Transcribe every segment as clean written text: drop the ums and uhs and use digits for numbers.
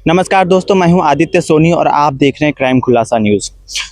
नमस्कार दोस्तों, मैं हूं आदित्य सोनी और आप देख रहे हैं क्राइम खुलासा न्यूज़।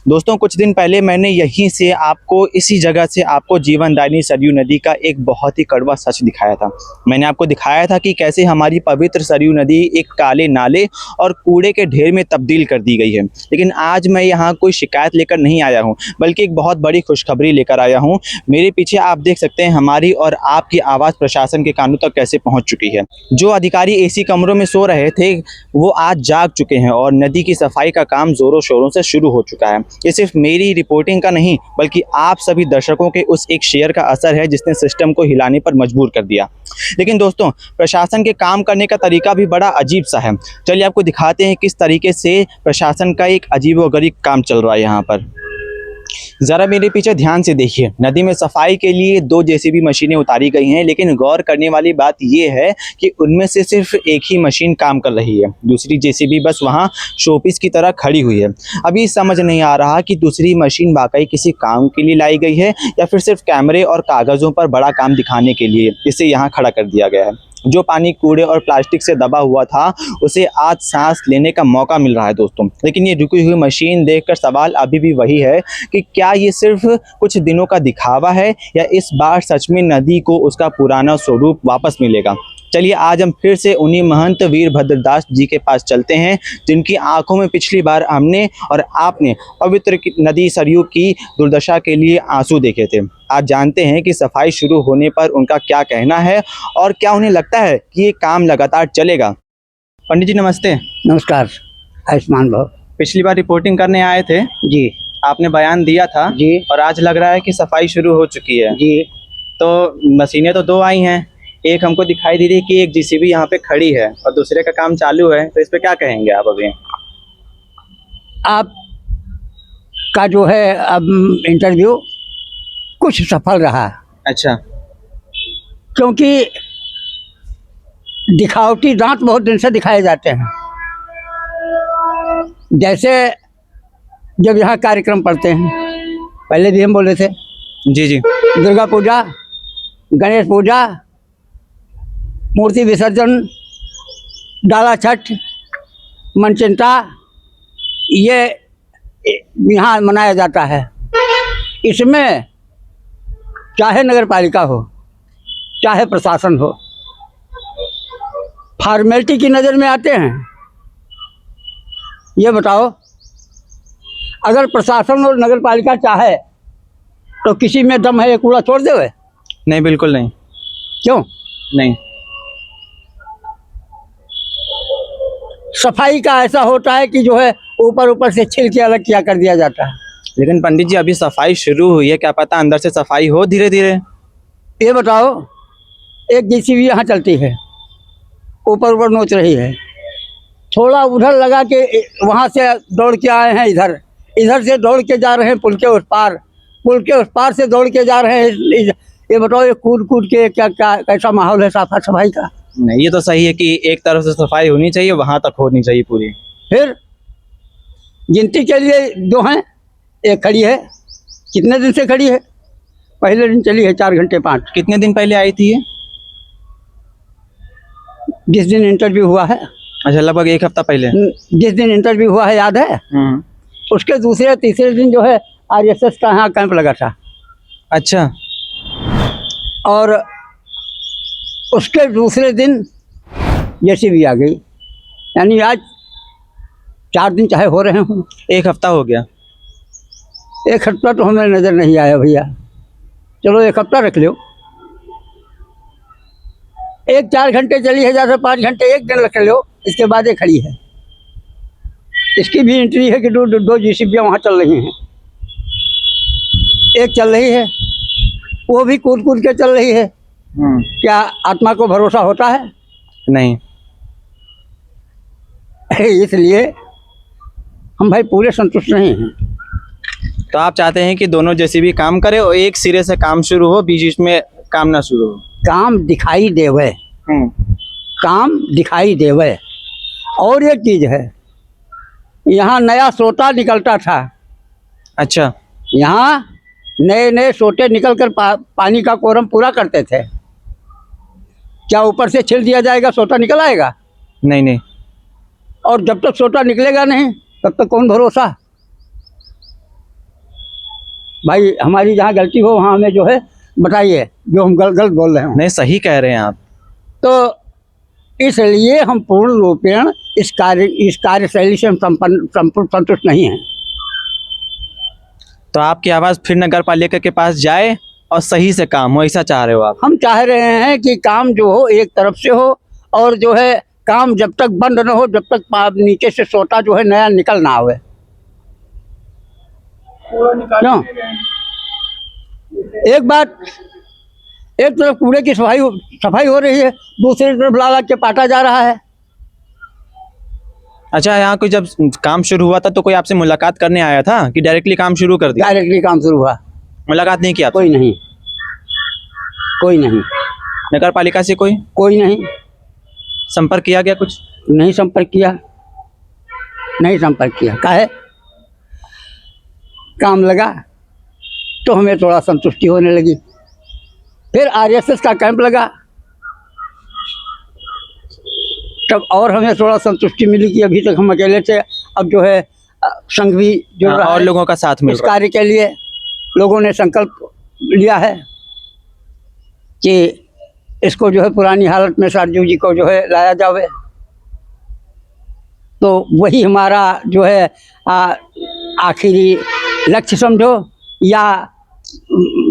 दोस्तों, कुछ दिन पहले मैंने यहीं से आपको इसी जगह से आपको जीवनदायिनी सरयू नदी का एक बहुत ही कड़वा सच दिखाया था। मैंने आपको दिखाया था कि कैसे हमारी पवित्र सरयू नदी एक काले नाले और कूड़े के ढेर में तब्दील कर दी गई है। लेकिन आज मैं यहाँ कोई शिकायत लेकर नहीं आया हूँ, बल्कि एक बहुत बड़ी खुशखबरी लेकर आया हूँ। मेरे पीछे आप देख सकते हैं हमारी और आपकी आवाज़ प्रशासन के कानों तक कैसे पहुँच चुकी है। जो अधिकारी एसी कमरों में सो रहे थे वो आज जाग चुके हैं और नदी की सफाई का काम जोरों शोरों से शुरू हो चुका है। ये सिर्फ मेरी रिपोर्टिंग का नहीं, बल्कि आप सभी दर्शकों के उस एक शेयर का असर है जिसने सिस्टम को हिलाने पर मजबूर कर दिया। लेकिन दोस्तों, प्रशासन के काम करने का तरीका भी बड़ा अजीब सा है। चलिए आपको दिखाते हैं किस तरीके से प्रशासन का एक अजीबोगरीब काम चल रहा है यहाँ पर। ज़रा मेरे पीछे ध्यान से देखिए। नदी में सफाई के लिए 2 जेसीबी मशीनें उतारी गई हैं, लेकिन गौर करने वाली बात ये है कि उनमें से सिर्फ एक ही मशीन काम कर रही है। दूसरी जेसीबी बस वहाँ शोपीस की तरह खड़ी हुई है। अभी समझ नहीं आ रहा कि दूसरी मशीन वाकई किसी काम के लिए लाई गई है या फिर सिर्फ कैमरे और कागज़ों पर बड़ा काम दिखाने के लिए इसे यहाँ खड़ा कर दिया गया है। जो पानी कूड़े और प्लास्टिक से दबा हुआ था उसे आज सांस लेने का मौका मिल रहा है दोस्तों। लेकिन ये रुकी हुई मशीन देखकर सवाल अभी भी वही है कि क्या ये सिर्फ कुछ दिनों का दिखावा है या इस बार सच में नदी को उसका पुराना स्वरूप वापस मिलेगा। चलिए आज हम फिर से उन्हीं महंत वीरभद्रदास जी के पास चलते हैं जिनकी आंखों में पिछली बार हमने और आपने पवित्र नदी सरयू की दुर्दशा के लिए आंसू देखे थे। आज जानते हैं कि सफाई शुरू होने पर उनका क्या कहना है और क्या उन्हें लगता है कि ये काम लगातार चलेगा। पंडित जी नमस्ते। नमस्कार, आयुष्मान भव। पिछली बार रिपोर्टिंग करने आए थे जी आपने बयान दिया था जी और आज लग रहा है कि सफाई शुरू हो चुकी है। जी। तो मशीनें तो 2 आई हैं, एक हमको दिखाई दे रही है कि एक जेसीबी यहाँ पे खड़ी है और दूसरे का काम चालू है, तो इस पे क्या कहेंगे आप अभी? आप का जो है अब इंटरव्यू कुछ सफल रहा, अच्छा। क्योंकि दिखावटी दांत बहुत दिन से दिखाए जाते हैं। जैसे जब यहाँ कार्यक्रम पढ़ते हैं, पहले भी हम बोले थे जी जी। दुर्गा पूजा, गणेश पूजा, मूर्ति विसर्जन, डाला छठ, मनचिंता, ये यहाँ मनाया जाता है। इसमें चाहे नगर पालिका हो चाहे प्रशासन हो, फॉर्मेलिटी की नज़र में आते हैं। ये बताओ, अगर प्रशासन और नगर पालिका चाहे तो किसी में दम है ये कूड़ा छोड़ देवे? नहीं, बिल्कुल नहीं। क्यों नहीं। सफाई का ऐसा होता है कि जो है ऊपर ऊपर से छिल के अलग किया कर दिया जाता है। लेकिन पंडित जी अभी सफाई शुरू हुई है, क्या पता अंदर से सफाई हो धीरे धीरे। ये बताओ, एक जेसीबी यहाँ चलती है, ऊपर ऊपर नोच रही है, थोड़ा उधर लगा के वहाँ से दौड़ के आए हैं, इधर से दौड़ के जा रहे हैं पुल के उस पार, पुल के उस पार से दौड़ के जा रहे हैं। ये बताओ, ये कूद कूद के क्या क्या कैसा माहौल है साफ सफाई का? नहीं, ये तो सही है कि एक तरफ से सफाई होनी चाहिए, वहां तक होनी चाहिए पूरी। फिर गिनती के लिए 2 हैं, एक खड़ी है। कितने दिन से खड़ी है? पहले दिन चली है 4 घंटे 5। कितने दिन पहले आई थी ये? जिस दिन इंटरव्यू हुआ है। अच्छा, लगभग 1 हफ्ता पहले। जिस दिन इंटरव्यू हुआ है याद है? उसके दूसरे तीसरे दिन जो है आरएसएस का यहाँ कैंप लगा था। अच्छा। और उसके दूसरे दिन जेसीबी आ गई, यानी आज 4 दिन चाहे हो रहे हों। 1 हफ्ता हो गया। 1 हफ्ता तो हमें नज़र नहीं आया भैया। चलो 1 हफ्ता रख लो। 4 घंटे चली है, ज़्यादा 5 घंटे, 1 दिन रख लो। इसके बाद ये खड़ी है। इसकी भी एंट्री है कि 2 जेसीबी वहाँ चल रही हैं। एक चल रही है, वो भी कूद कूद के चल रही है। क्या आत्मा को भरोसा होता है? नहीं। इसलिए हम भाई पूरे संतुष्ट नहीं हैं। तो आप चाहते हैं कि दोनों जेसीबी काम करे और एक सिरे से काम शुरू हो, बीच में काम ना शुरू हो। काम दिखाई देवे, काम दिखाई देवे। और एक चीज है, यहाँ नया सोता निकलता था। अच्छा। यहाँ नए नए सोटे निकलकर पानी का कोरम पूरा करते थे। क्या ऊपर से छिल दिया जाएगा सोटा निकल आएगा? नहीं नहीं। और जब तक सोटा निकलेगा नहीं तब तक कौन भरोसा। भाई हमारी जहाँ गलती हो वहाँ हमें जो है बताइए, जो हम गलत बोल रहे हो। नहीं, सही कह रहे हैं आप। तो इसलिए हम पूर्ण रूपेण इस कार्यशैली से हम संतुष्ट नहीं हैं। तो आपकी आवाज़ फिर नगर पालिका के पास जाए और सही से काम हो, ऐसा चाह रहे हो आप? हम चाह रहे हैं कि काम जो हो एक तरफ से हो, और जो है काम जब तक बंद न हो, जब तक नीचे से सोटा जो है नया निकल ना आवे। क्यों? एक तरफ कूड़े की सफाई हो रही है, दूसरी तरफ ला के पाटा जा रहा है। अच्छा, यहाँ कोई जब काम शुरू हुआ था तो कोई आपसे मुलाकात करने आया था कि डायरेक्टली काम शुरू कर दिया? डायरेक्टली काम शुरू हुआ। मुलाकात नहीं किया? कोई नहीं, कोई नहीं। नगर पालिका से कोई नहीं संपर्क किया गया? कुछ नहीं संपर्क किया। काहे? काम लगा तो हमें थोड़ा संतुष्टि होने लगी। फिर आरएसएस का कैंप लगा तब और हमें थोड़ा संतुष्टि मिली कि अभी तक हम अकेले थे, अब जो है संघ भी जुड़ रहा है और लोगों का साथ मिल इस रहा है। कार्य के लिए। लोगों ने संकल्प लिया है कि इसको जो है पुरानी हालत में सरजू जी को जो है लाया जावे। तो वही हमारा जो है आखिरी लक्ष्य समझो या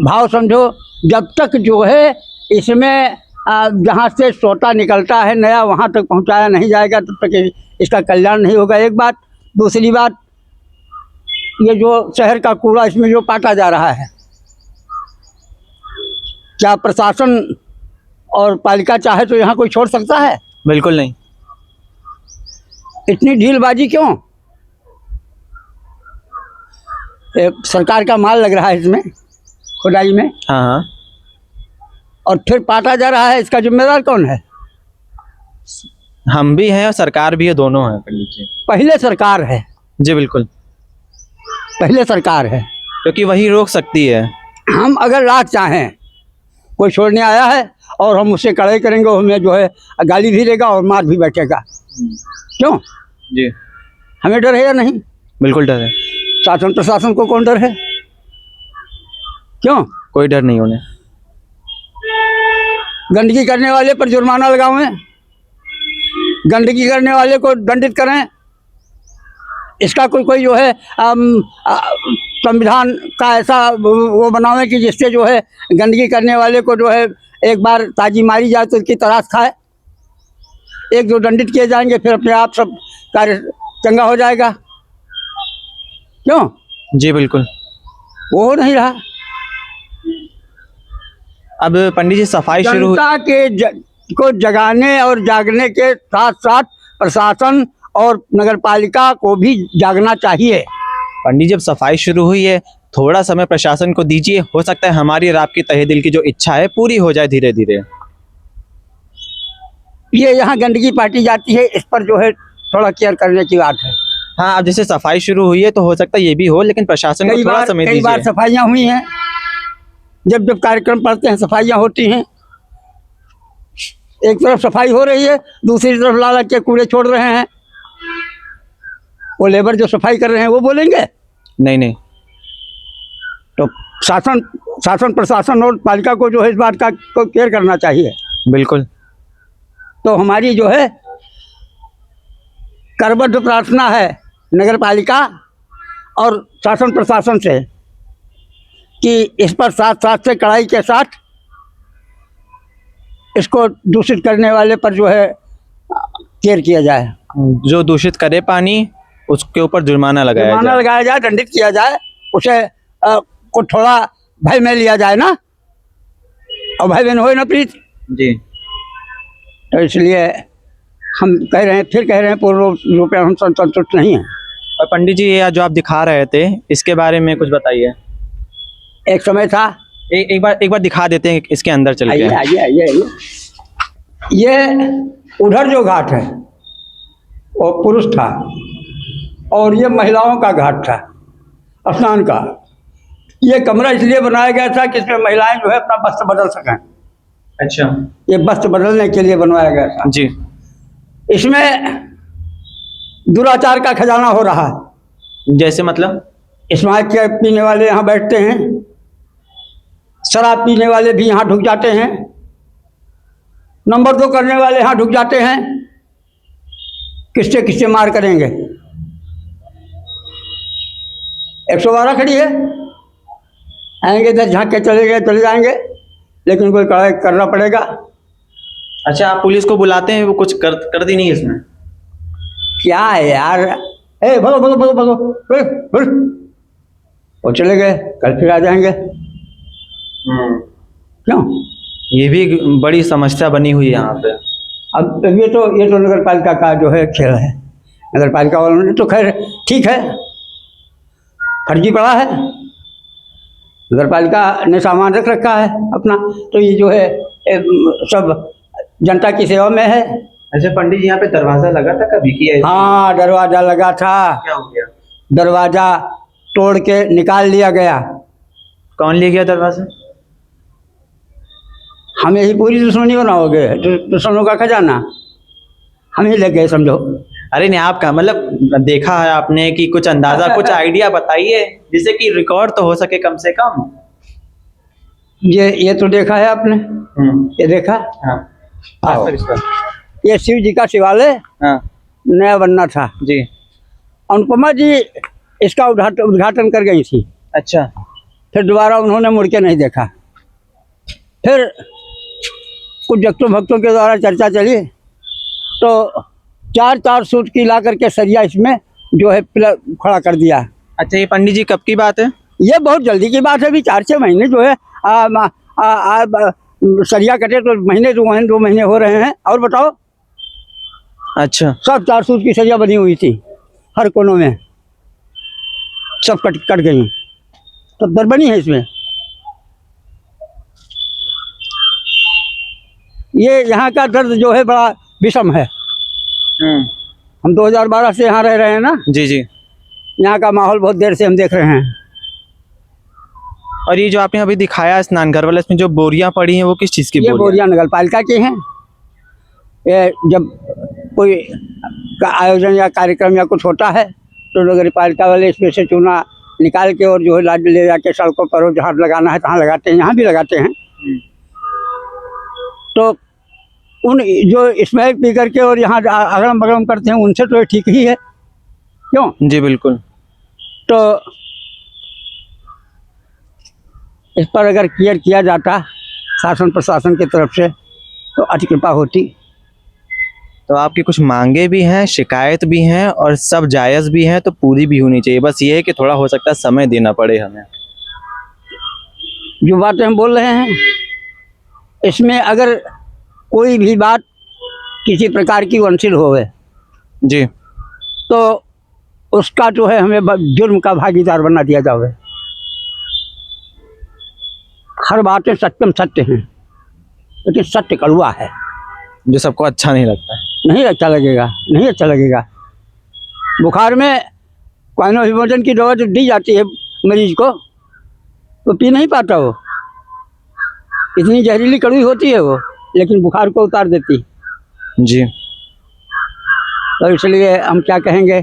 भाव समझो। जब तक जो है इसमें जहाँ से सोटा निकलता है नया वहाँ तक पहुँचाया नहीं जाएगा तब तक इसका कल्याण नहीं होगा। एक बात। दूसरी बात, ये जो शहर का कूड़ा इसमें जो पाटा जा रहा है, क्या प्रशासन और पालिका चाहे तो यहाँ कोई छोड़ सकता है? बिल्कुल नहीं। इतनी ढीलबाजी क्यों? सरकार का माल लग रहा है इसमें, खुदाई में। हाँ, और फिर पाटा जा रहा है, इसका जिम्मेदार कौन है? हम भी हैं और सरकार भी है, दोनों हैं पंडित जी। पहले सरकार है जी बिल्कुल, पहले सरकार है, क्योंकि वही रोक सकती है। हम अगर रात चाहें, कोई छोड़ने आया है और हम उससे कड़ाई करेंगे, हमें जो है गाली भी देगा और मार भी बैठेगा। क्यों? जी हमें डर है या नहीं? बिल्कुल डर है। शासन प्रशासन को कौन डर है? क्यों? कोई डर नहीं उन्हें। गंदगी करने वाले पर जुर्माना लगावें, गंदगी करने वाले को दंडित करें। इसका कोई जो है संविधान का ऐसा वो बनावें कि जिससे जो है गंदगी करने वाले को जो है एक बार ताजी मारी जाए तो उसकी तलाश खाए। एक दो दंडित किए जाएंगे फिर अपने आप सब कार्य चंगा हो जाएगा। क्यों? जी बिल्कुल। वो हो नहीं रहा। अब पंडित जी सफाई शुरू जनता के को जगाने और जागने के साथ साथ प्रशासन और नगर पालिका को भी जागना चाहिए। पंडित जी जब सफाई शुरू हुई है, थोड़ा समय प्रशासन को दीजिए, हो सकता है हमारी और आपकी तहे दिल की जो इच्छा है पूरी हो जाए धीरे धीरे। ये यहाँ गंदगी पाटी जाती है, इस पर जो है थोड़ा केयर करने की बात है। हाँ, अब जैसे सफाई शुरू हुई है तो हो सकता है ये भी हो, लेकिन प्रशासन को थोड़ा समय कई बार दीजिए। सफाइयाँ हुई हैं, जब जब कार्यक्रम पड़ते हैं सफाइयाँ होती हैं। एक तरफ सफाई हो रही है, दूसरी तरफ ला के कूड़े छोड़ रहे हैं। वो लेबर जो सफाई कर रहे हैं वो बोलेंगे? नहीं। तो शासन प्रशासन और पालिका को जो है इस बात का को केयर करना चाहिए। बिल्कुल। तो हमारी जो है करबद्ध प्रार्थना है नगर पालिका और शासन प्रशासन से कि इस पर साथ से कड़ाई के साथ इसको दूषित करने वाले पर जो है केयर किया जाए। जो दूषित करे पानी उसके ऊपर जुर्माना लगाया जाए, दंडित किया जाए, उसे को थोड़ा भय में लिया जाए ना, और भय में हो ना प्रीत जी। तो इसलिए हम कह रहे हैं पूर्ण रूप में हम संतुष्ट नहीं हैं। और पंडित जी ये जो आप दिखा रहे थे इसके बारे में कुछ बताइए। एक समय था, एक बार दिखा देते हैं इसके अंदर चल के। आइए। ये उधर जो घाट है वो पुरुष था और ये महिलाओं का घाट था स्नान का। ये कमरा इसलिए बनाया गया था कि इसमें महिलाएं जो है अपना वस्त्र बदल सकें। अच्छा। ये वस्त्र बदलने के लिए बनवाया गया था जी। इसमें दुराचार का खजाना हो रहा है। जैसे मतलब? स्मैक के पीने वाले यहाँ बैठते हैं, शराब पीने वाले भी यहाँ ढुक जाते हैं, नंबर 2 करने वाले यहाँ ढुक जाते हैं। किससे किससे मार करेंगे? 112 खड़ी है, आएंगे 10 झाँक के चले गए, चले जाएंगे, लेकिन कोई करना पड़ेगा। अच्छा, आप पुलिस को बुलाते हैं, वो कुछ करती नहीं इसमें? क्या है यार, ए भगो भगो भगो भगो, वो चले गए, कल फिर आ जाएंगे। क्यों? ये भी एक बड़ी समस्या बनी हुई है यहाँ पे। अब ये तो नगर पालिका का जो है खेल है। नगर पालिका वालों ने तो खैर ठीक है, फर्जी पड़ा है, नगर पालिका ने सामान रख रखा है अपना, तो ये जो है सब जनता की सेवा में है। अच्छा पंडित जी, यहाँ पे दरवाजा लगा था कभी किया? हाँ, दरवाजा लगा था। क्या हो गया? दरवाजा तोड़ के निकाल लिया गया। कौन ले गया दरवाजा? हमें ही पूरी दुश्मनी बनाओगे? दुश्मनों का खजाना हम ही ले गए समझो। अरे नहीं, आपका मतलब देखा है आपने कि कुछ अंदाजा, कुछ आइडिया बताइए जिससे कि रिकॉर्ड तो हो सके कम से कम। ये तो देखा है आपने, ये देखा? हाँ। आओ। ये शिव जी का शिवालय हाँ नया बनना था जी। अनुपमा जी इसका उद्घाटन कर गई थी। अच्छा। फिर दोबारा उन्होंने मुड़ के नहीं देखा। फिर कुछ भक्तों के द्वारा चर्चा चली तो 4 सूट की ला करके सरिया इसमें जो है पिलर खड़ा कर दिया। अच्छा, ये पंडित जी कब की बात है? ये बहुत जल्दी की बात है, अभी 4-6 महीने जो है सरिया कटे तो महीने 2 महीने हो रहे हैं। और बताओ? अच्छा। सब 4 सूट की सरिया बनी हुई थी, हर कोनों में सब कट गई, तो दर बनी है इसमें। ये यहाँ का दर्द जो है बड़ा विषम है। हम 2012 से यहाँ रह रहे हैं ना। जी जी। यहाँ का माहौल बहुत देर से हम देख रहे हैं। और ये जो आपने अभी दिखाया स्नान घर वाला, इसमें जो बोरियां पड़ी हैं वो किस चीज़ की? ये बोरियां नगर पालिका की हैं। ये जब कोई आयोजन या कार्यक्रम या कुछ होता है तो नगर पालिका वाले इसमें से चूना निकाल के और जो है लाद ले जाके सड़कों पर जहाँ लगाना है तहाँ लगाते हैं, यहाँ भी लगाते हैं। तो उन जो स्मैक पी करके और यहाँ अगड़म बगड़म करते हैं उनसे तो ये ठीक ही है। क्यों? जी बिल्कुल। तो इस पर अगर केयर किया जाता शासन प्रशासन की तरफ से तो अति कृपा होती। तो आपकी कुछ मांगे भी हैं, शिकायत भी हैं और सब जायज़ भी हैं, तो पूरी भी होनी चाहिए। बस ये है कि थोड़ा हो सकता है समय देना पड़े हमें। जो बातें हम बोल रहे हैं इसमें अगर कोई भी बात किसी प्रकार की वंचित होवे जी, तो उसका जो है हमें जुर्म का भागीदार बना दिया जावे। हर बातें सत्यम सत्य हैं, लेकिन सत्य कड़वा है, जो सबको अच्छा नहीं लगता है। नहीं अच्छा लगेगा, नहीं अच्छा लगेगा। बुखार में क्वाइनोफिमोजन की दवा जब दी जाती है मरीज को तो पी नहीं पाता वो, इतनी जहरीली कड़वी होती है वो, लेकिन बुखार को उतार देती। जी। तो इसलिए हम क्या कहेंगे,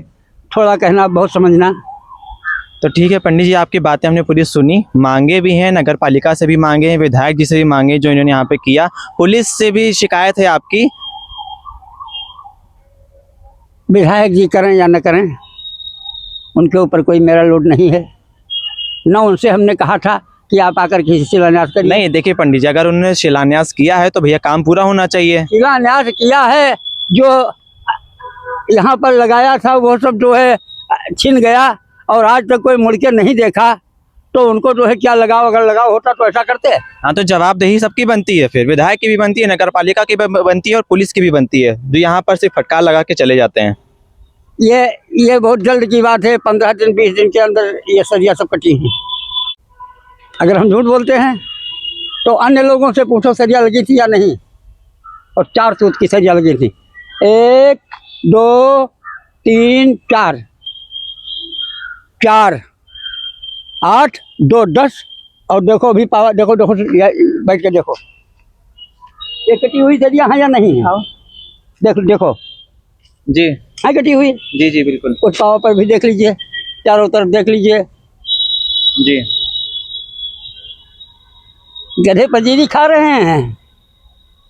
थोड़ा कहना बहुत समझना। तो ठीक है पंडित जी, आपकी बातें हमने पूरी सुनी। मांगे भी हैं, नगर पालिका से भी मांगे हैं, विधायक जी से भी मांगे जो इन्होंने यहाँ पे किया, पुलिस से भी शिकायत है आपकी। विधायक जी करें या न करें उनके ऊपर कोई मेरा लोड नहीं है। न उनसे हमने कहा था कि आप आकर किसी शिलान्यास करिए। नहीं देखिए पंडित जी, अगर उन्होंने शिलान्यास किया है तो भैया काम पूरा होना चाहिए। शिलान्यास किया है, जो यहाँ पर लगाया था वो सब जो है छिन गया और आज तक कोई मुड़ के नहीं देखा, तो उनको जो है क्या लगाओ, अगर लगाओ होता तो ऐसा करते। हाँ, तो जवाबदेही सबकी बनती है, फिर विधायक की भी बनती है, नगर पालिका की भी बनती है और पुलिस की भी बनती है, जो यहाँ पर सिर्फ फटकार लगा के चले जाते हैं। ये बहुत जल्द की बात है, 15 दिन 20 दिन के अंदर ये सरिया सब कटी हैं। अगर हम झूठ बोलते हैं तो अन्य लोगों से पूछो सरिया लगी थी या नहीं, और 4 सूत की सरिया लगी थी। 1 2 3 4 4 8 2 10 और देखो अभी पावर, देखो देखो बैठ के देखो ये कटी हुई सरिया है या नहीं है। देखो देखो जी। है कटी हुई। जी जी बिल्कुल। उत्पाव पर भी देख लीजिए, चारों तरफ देख लीजिए, जी गधे पजीरी खा रहे हैं।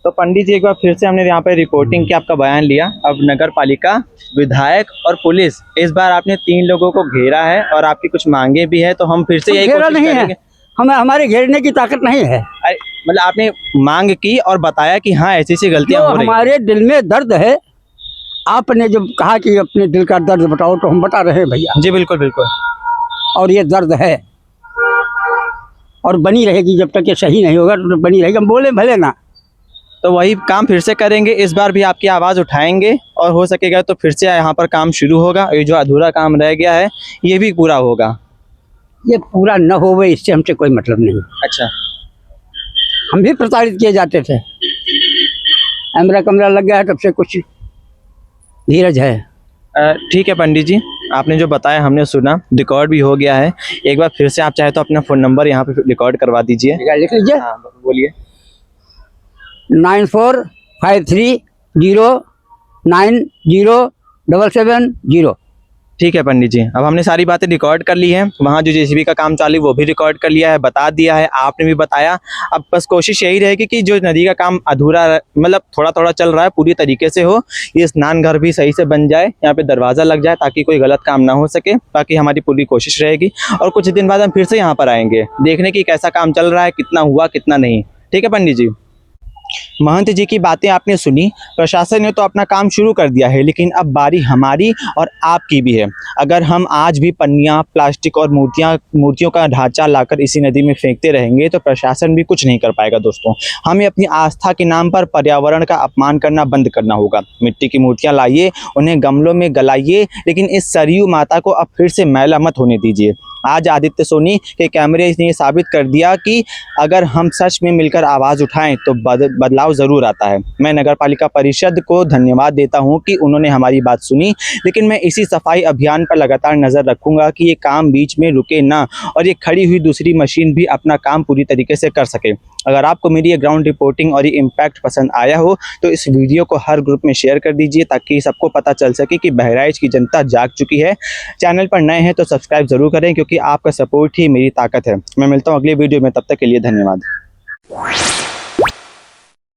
तो पंडित जी एक बार फिर से हमने यहाँ पे रिपोर्टिंग की, आपका बयान लिया। अब नगर पालिका, विधायक और पुलिस, इस बार आपने 3 लोगों को घेरा है और आपकी कुछ मांगे भी है, तो हम फिर से यही घेरा कोशिश नहीं करेंगे। है, हमारे घेरने की ताकत नहीं है। अरे, मतलब आपने मांग की और बताया कि हाँ ऐसी ऐसी गलतियां जो हो रही हैं। हमारे दिल में दर्द है, आपने जब कहा कि अपने दिल का दर्द बताओ, तो हम बता रहे हैं भैया। जी बिल्कुल बिल्कुल। और ये दर्द है और बनी रहेगी, जब तक ये सही नहीं होगा तो बनी रहेगी। हम बोले भले ना, तो वही काम फिर से करेंगे, इस बार भी आपकी आवाज़ उठाएंगे और हो सकेगा तो फिर से यहाँ पर काम शुरू होगा। ये जो अधूरा काम रह गया है ये भी पूरा होगा। ये पूरा न होवे इससे हमसे कोई मतलब नहीं। अच्छा, हम भी प्रताड़ित किए जाते थे, मेरा कमरा लग गया है तब से कुछ धीरज है। ठीक है पंडित जी, आपने जो बताया हमने सुना, रिकॉर्ड भी हो गया है। एक बार फिर से आप चाहे तो अपना फ़ोन नंबर यहाँ पे रिकॉर्ड करवा दीजिए। लिख लीजिए, हाँ बोलिए। 9453090770। ठीक है पंडित जी, अब हमने सारी बातें रिकॉर्ड कर ली हैं। वहाँ जो जेसीबी का काम चालू है वो भी रिकॉर्ड कर लिया है, बता दिया है, आपने भी बताया। अब बस कोशिश यही रहेगी कि जो नदी का काम अधूरा, मतलब थोड़ा थोड़ा चल रहा है, पूरी तरीके से हो। ये स्नान घर भी सही से बन जाए, यहाँ पे दरवाज़ा लग जाए, ताकि कोई गलत काम ना हो सके। बाकी हमारी पूरी कोशिश रहेगी और कुछ दिन बाद हम फिर से यहाँ पर आएंगे देखने की कैसा काम चल रहा है, कितना हुआ कितना नहीं। ठीक है पंडित जी। महंत जी की बातें आपने सुनी। प्रशासन ने तो अपना काम शुरू कर दिया है, लेकिन अब बारी हमारी और आपकी भी है। अगर हम आज भी पन्नियाँ, प्लास्टिक और मूर्तियों का ढांचा लाकर इसी नदी में फेंकते रहेंगे तो प्रशासन भी कुछ नहीं कर पाएगा। दोस्तों, हमें अपनी आस्था के नाम पर पर्यावरण का अपमान करना बंद करना होगा। मिट्टी की मूर्तियाँ लाइए, उन्हें गमलों में गलाइए, लेकिन इस सरयू माता को अब फिर से मैला मत होने दीजिए। आज आदित्य सोनी के कैमरे ने ये साबित कर दिया कि अगर हम सच में मिलकर आवाज़ उठाएं तो बदलाव ज़रूर आता है। मैं नगर पालिका परिषद को धन्यवाद देता हूं कि उन्होंने हमारी बात सुनी, लेकिन मैं इसी सफाई अभियान पर लगातार नज़र रखूंगा कि ये काम बीच में रुके ना और ये खड़ी हुई दूसरी मशीन भी अपना काम पूरी तरीके से कर सके। अगर आपको मेरी ये ग्राउंड रिपोर्टिंग और ये इम्पैक्ट पसंद आया हो तो इस वीडियो को हर ग्रुप में शेयर कर दीजिए, ताकि सबको पता चल सके कि बहराइच की जनता जाग चुकी है। चैनल पर नए हैं तो सब्सक्राइब ज़रूर करें, क्योंकि आपका सपोर्ट ही मेरी ताकत है। मैं मिलता हूँ अगली वीडियो में, तब तक के लिए धन्यवाद।